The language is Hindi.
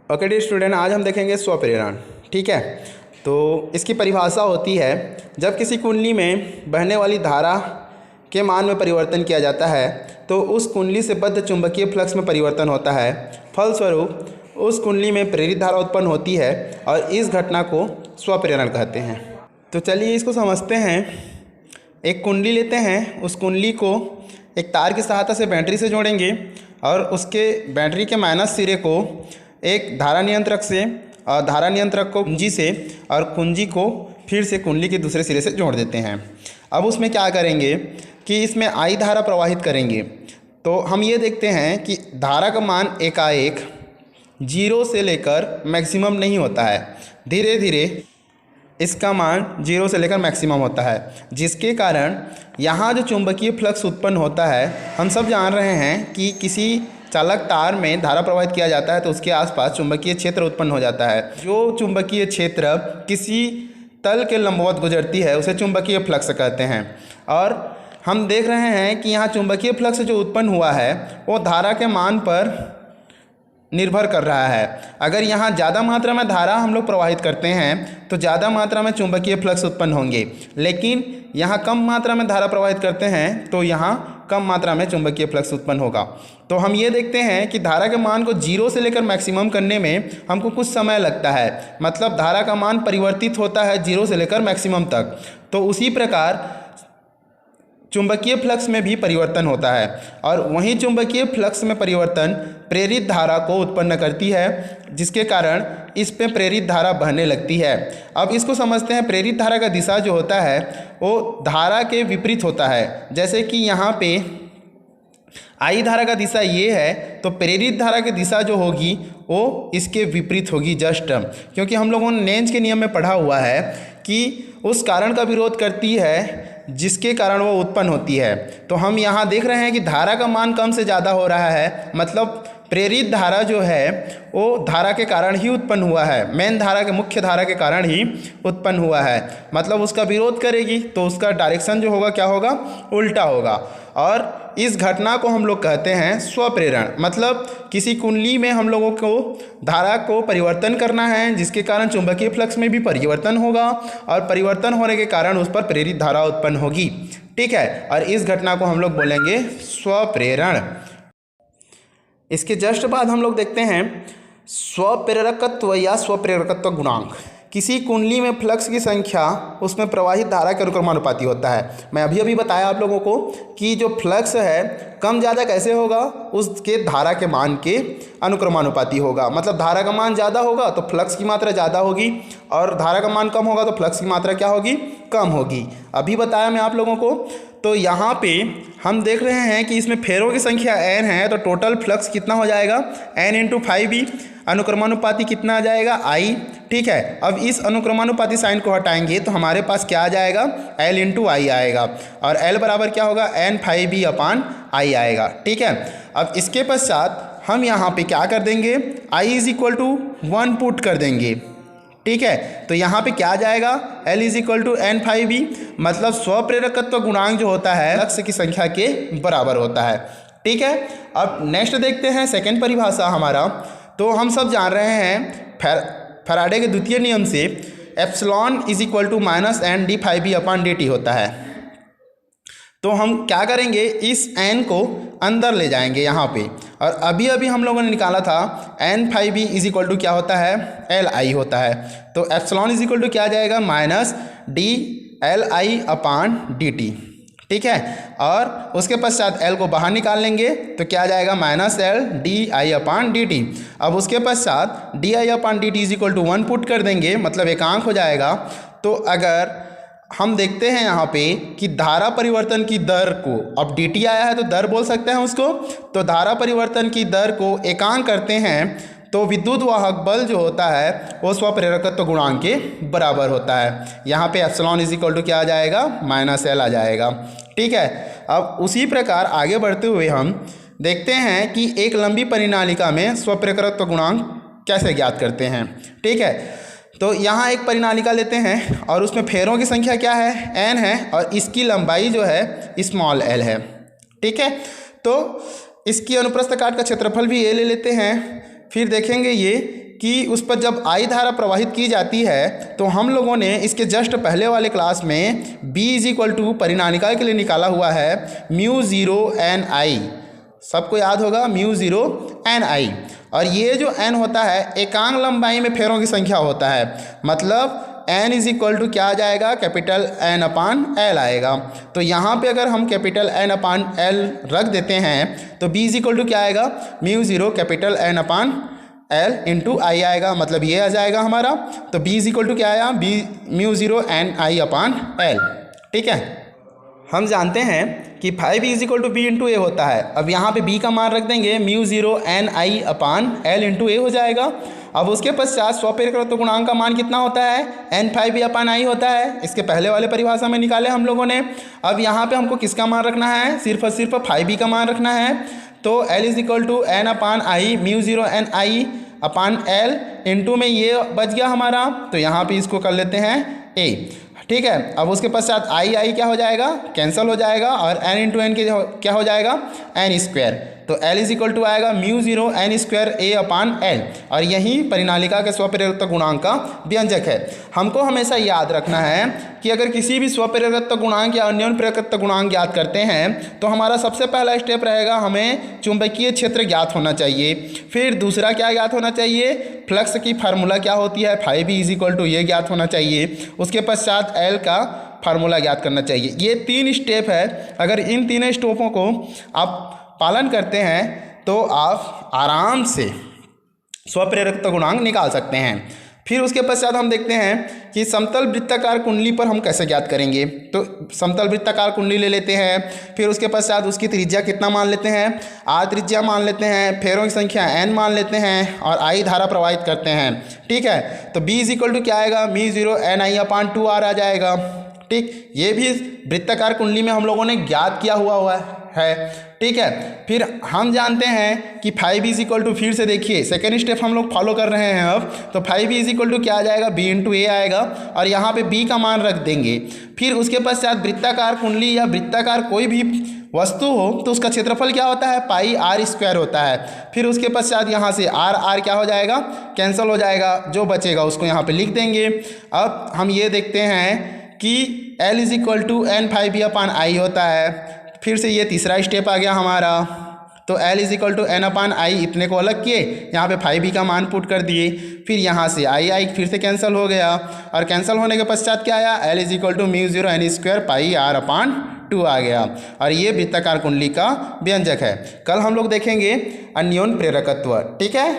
ओके डियर स्टूडेंट, आज हम देखेंगे स्वप्रेरण। ठीक है, तो इसकी परिभाषा होती है जब किसी कुंडली में बहने वाली धारा के मान में परिवर्तन किया जाता है तो उस कुंडली से बद्ध चुंबकीय फ्लक्स में परिवर्तन होता है। फलस्वरूप उस कुंडली में प्रेरित धारा उत्पन्न होती है और इस घटना को स्वप्रेरण कहते हैं। तो चलिए इसको समझते हैं। एक कुंडली लेते हैं, उस कुंडली को एक तार की सहायता से बैटरी से जोड़ेंगे और उसके बैटरी के माइनस सिरे को एक धारा नियंत्रक से और धारा नियंत्रक को कुंजी से और कुंजी को फिर से कुंडली के दूसरे सिरे से जोड़ देते हैं। अब उसमें क्या करेंगे कि इसमें आई धारा प्रवाहित करेंगे। तो हम ये देखते हैं कि धारा का मान एकाएक 0 से लेकर मैक्सिमम नहीं होता है, धीरे धीरे इसका मान 0 से लेकर मैक्सिमम होता है, जिसके कारण यहाँ जो चुंबकीय फ्लक्स उत्पन्न होता है, हम सब जान रहे हैं कि किसी चालक तार में धारा प्रवाहित किया जाता है तो उसके आसपास चुंबकीय क्षेत्र उत्पन्न हो जाता है। जो चुंबकीय क्षेत्र किसी तल के लंबवत गुजरती है उसे चुंबकीय फ्लक्स कहते हैं। और हम देख रहे हैं कि यहाँ चुंबकीय फ्लक्स जो उत्पन्न हुआ है वो धारा के मान पर निर्भर कर रहा है। अगर यहाँ ज़्यादा मात्रा में धारा हम लोग प्रवाहित करते हैं तो ज़्यादा मात्रा में चुंबकीय फ्लक्स उत्पन्न होंगे, लेकिन यहाँ कम मात्रा में धारा प्रवाहित करते हैं तो यहाँ कम मात्रा में चुंबकीय फ्लक्स उत्पन्न होगा। तो हम ये देखते हैं कि धारा के मान को 0 से लेकर मैक्सिमम करने में हमको कुछ समय लगता है, मतलब धारा का मान परिवर्तित होता है 0 से लेकर मैक्सिमम तक। तो उसी प्रकार चुंबकीय फ्लक्स में भी परिवर्तन होता है और वहीं चुंबकीय फ्लक्स में परिवर्तन प्रेरित धारा को उत्पन्न करती है, जिसके कारण इस पे प्रेरित धारा बहने लगती है। अब इसको समझते हैं। प्रेरित धारा का दिशा जो होता है वो धारा के विपरीत होता है। जैसे कि यहाँ पे आई धारा का दिशा ये है तो प्रेरित धारा की दिशा जो होगी वो इसके विपरीत होगी जस्ट, क्योंकि हम लोगों ने लेंज के नियम में पढ़ा हुआ है कि उस कारण का विरोध करती है जिसके कारण वो उत्पन्न होती है। तो हम यहाँ देख रहे हैं कि धारा का मान कम से ज़्यादा हो रहा है, मतलब प्रेरित धारा जो है वो धारा के कारण ही उत्पन्न हुआ है, मेन धारा के मुख्य धारा के कारण ही उत्पन्न हुआ है। मतलब उसका विरोध करेगी तो उसका डायरेक्शन जो होगा क्या होगा, उल्टा होगा। और इस घटना को हम लोग कहते हैं स्वप्रेरण। मतलब किसी कुंडली में हम लोगों को धारा को परिवर्तन करना है जिसके कारण चुंबकीय फ्लक्स में भी परिवर्तन होगा और परिवर्तन होने के कारण उस पर प्रेरित धारा उत्पन्न होगी। ठीक है, और इस घटना को हम लोग बोलेंगे स्वप्रेरण। इसके जस्ट बाद हम लोग देखते हैं स्वप्रेरकत्व या स्वप्रेरकत्व गुणांक। किसी कुंडली में फ्लक्स की संख्या उसमें प्रवाहित धारा के अनुक्रमानुपाती होता है। मैं अभी बताया आप लोगों को कि जो फ्लक्स है कम ज़्यादा कैसे होगा, उसके धारा के मान के अनुक्रमानुपाती होगा। मतलब धारा का मान ज़्यादा होगा तो फ्लक्स की मात्रा ज़्यादा होगी और धारा का मान कम होगा तो फ्लक्स की मात्रा क्या होगी, कम होगी। अभी बताया मैं आप लोगों को। तो यहाँ पे हम देख रहे हैं कि इसमें फेरों की संख्या n है तो टोटल फ्लक्स कितना हो जाएगा, n × 5b। अनुक्रमानुपाती कितना आ जाएगा, i। ठीक है, अब इस अनुक्रमानुपाती साइन को हटाएंगे तो हमारे पास क्या आ जाएगा, l × i आएगा और l बराबर क्या होगा, n/b/i आएगा। ठीक है, अब इसके पश्चात हम यहाँ पे क्या कर देंगे, i = 1 पुट कर देंगे। ठीक है, तो यहाँ पे क्या आ जाएगा, L = n/b। मतलब स्वप्रेरकत्व गुणांक जो होता है फ्लक्स की संख्या के बराबर होता है। ठीक है, अब नेक्स्ट देखते हैं सेकेंड परिभाषा हमारा। तो हम सब जान रहे हैं फैराडे के द्वितीय नियम से एप्सिलॉन = -n/dφb/dt होता है। तो हम क्या करेंगे, इस n को अंदर ले जाएंगे यहाँ पे, और अभी हम लोगों ने निकाला था n/b = क्या होता है, Li होता है। तो एप्सिलॉन = क्या आ जाएगा, -dLi/dt। ठीक है, और उसके पश्चात L को बाहर निकाल लेंगे तो क्या आ जाएगा, -LdI/dt। अब उसके पश्चात dI/dt = 1 पुट कर देंगे, मतलब एकांक हो जाएगा। तो अगर हम देखते हैं यहाँ पे कि धारा परिवर्तन की दर को, अब dt आया है तो दर बोल सकते हैं उसको, तो धारा परिवर्तन की दर को एकांक करते हैं तो विद्युत वाहक बल जो होता है वो स्वप्रेरकत्व गुणांक के बराबर होता है। यहाँ पे एप्सिलॉन = क्या आ जाएगा, -L आ जाएगा। ठीक है, अब उसी प्रकार आगे बढ़ते हुए हम देखते हैं कि एक लंबी परिनालिका में स्वप्रेरकत्व गुणांक कैसे ज्ञात करते हैं। ठीक है, तो यहाँ एक परिनालिका लेते हैं और उसमें फेरों की संख्या क्या है, n है, और इसकी लंबाई जो है स्मॉल l है। ठीक है, तो इसकी अनुप्रस्थ काट का क्षेत्रफल भी a ले लेते हैं। फिर देखेंगे ये कि उस पर जब आई धारा प्रवाहित की जाती है तो हम लोगों ने इसके जस्ट पहले वाले क्लास में B इज इक्वल टू परिनालिका के लिए निकाला हुआ है म्यू ज़ीरो एन आई। सबको याद होगा म्यू ज़ीरो एन आई। और ये जो n होता है एकांक लंबाई में फेरों की संख्या होता है, मतलब n इज इक्वल टू क्या आ जाएगा, कैपिटल N अपान L आएगा। तो यहाँ पे अगर हम कैपिटल N अपान L रख देते हैं तो B इज इक्वल टू क्या आएगा, म्यू ज़ीरो कैपिटल N अपान L इंटू आई आएगा, मतलब ये आ जाएगा हमारा। तो B इज इक्वल टू क्या आया, B mu zero N I upon L। ठीक है, हम जानते हैं कि 5 is equal to B into A होता है। अब यहाँ पे B का मान रख देंगे mu zero N I upon L into ए हो जाएगा। अब उसके पश्चात स्वप्रेरकत्व गुणांक का मान कितना होता है, N5 अपान आई होता है। इसके पहले वाले परिभाषा में निकाले हम लोगों ने। अब यहाँ पे हमको किसका मान रखना है, सिर्फ और सिर्फ 5B का मान रखना है। तो L is equal to N upon I mu zero N I upon L into में ये बच गया हमारा, तो यहाँ पे इसको कर लेते हैं A। ठीक है, अब उसके पश्चात आई क्या हो जाएगा, कैंसिल हो जाएगा, और n इंटू एन के क्या हो जाएगा, n स्क्वायर। तो L इज इक्वल टू आएगा म्यू ज़ीरो एन स्क्वायर ए अपान L, और यही परिनालिका के स्वप्रेरकत्व गुणांक का व्यंजक है। हमको हमेशा याद रखना है कि अगर किसी भी स्वप्रेरकत्व गुणांक या अन्योन्य प्रेरकत्व गुणांक ज्ञात करते हैं तो हमारा सबसे पहला स्टेप रहेगा, हमें चुंबकीय क्षेत्र ज्ञात होना चाहिए। फिर दूसरा क्या ज्ञात होना चाहिए, फ्लक्स की फार्मूला क्या होती है, 5B इज इक्वल टू ये ज्ञात होना चाहिए। उसके पश्चात L का फार्मूला ज्ञात करना चाहिए। ये 3 स्टेप है। अगर इन तीनों स्टेपों को आप पालन करते हैं तो आप आराम से स्वप्रेरकत्व गुणांक निकाल सकते हैं। फिर उसके पश्चात हम देखते हैं कि समतल वृत्ताकार कुंडली पर हम कैसे ज्ञात करेंगे। तो समतल वृत्ताकार कुंडली ले लेते हैं, फिर उसके पश्चात उसकी त्रिज्या कितना मान लेते हैं, R त्रिज्या मान लेते हैं, फेरों की संख्या N मान लेते हैं, और I धारा प्रवाहित करते हैं। ठीक है, तो B इज इक्वल टू क्या आएगा, mu zero N I upon 2R आ जाएगा। ठीक, ये भी वृत्ताकार कुंडली में हम लोगों ने ज्ञात किया हुआ है। ठीक है, फिर हम जानते हैं कि 5 इज इक्वल टू, फिर से देखिए सेकेंड स्टेप हम लोग फॉलो कर रहे हैं अब। तो 5 इज इक्वल टू क्या आ जाएगा, B इंटू ए आएगा, और यहाँ पे B का मान रख देंगे। फिर उसके पश्चात वृत्ताकार कुंडली या वृत्ताकार कोई भी वस्तु हो तो उसका क्षेत्रफल क्या होता है, पाई R स्क्वायर होता है। फिर उसके पश्चात यहाँ से R क्या हो जाएगा, कैंसिल हो जाएगा, जो बचेगा उसको यहाँ पे लिख देंगे। अब हम ये देखते हैं कि L is equal to N5B upon I होता है। फिर से ये तीसरा स्टेप आ गया हमारा। तो L is equal to N upon I, इतने को अलग किए, यहाँ पे 5B का मान पुट कर दिए। फिर यहाँ से आई फिर से कैंसिल हो गया, और कैंसिल होने के पश्चात क्या आया, L is equal to mu zero N square pi R upon 2 आ गया। और ये वृत्ताकार कुंडली का व्यंजक है। कल हम लोग देखेंगे अन्योन्य प्रेरकत्व। ठीक है।